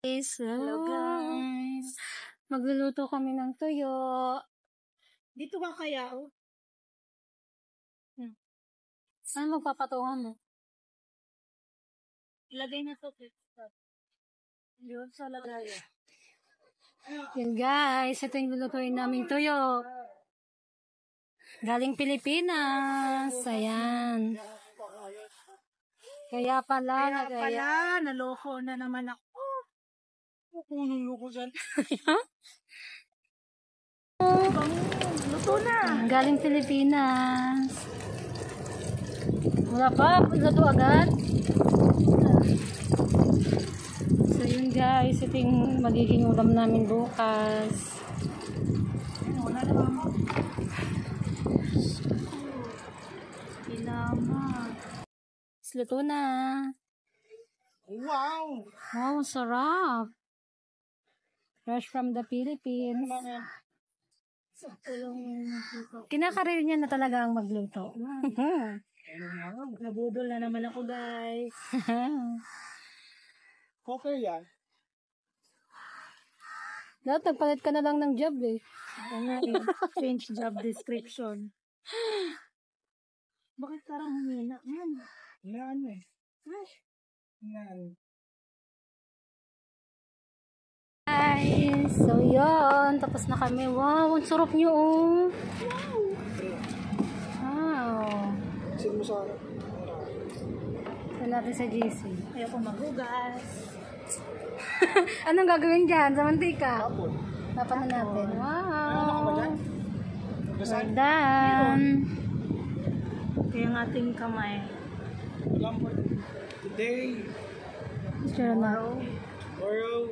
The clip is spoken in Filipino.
Hello guys. Magluluto kami ng tuyo. Dito ba kaya oh? Saan magpapatungan mo? Ilagay na to. Yun sa lagayan. Yan guys, ito yung lulutuin naming tuyo. Galing Pilipinas. Ayan. Kaya pala, naloko na naman ako. Naloko dyan. Luto na. Galing Pilipinas. Wala pa, luto agad. So yun guys, ito yung magiging ulam namin bukas. Wala na mama. Ilaman. Luto na. Wow! Wow, sarap. Fresh from the Philippines. Kinakarir niya na talaga ang magluto. Nabudol na naman ako guys. Okay yan. Dapat nagpalit ka na lang ng job eh. Change job description. Bakit parang humina? Yan eh. Yan. Guys, so yun. Tapos na kami. Wow, ang sarap nyo oh. Wow. Sino mo sa akin? Ito natin sa GC. Ayaw ko maghugas. Anong gagawin dyan? Sa mantika? Tapon. Tapan na natin. Ano ka ba dyan? Wow. We're done. Ito yung ating kamay. Today, Tomorrow. tomorrow,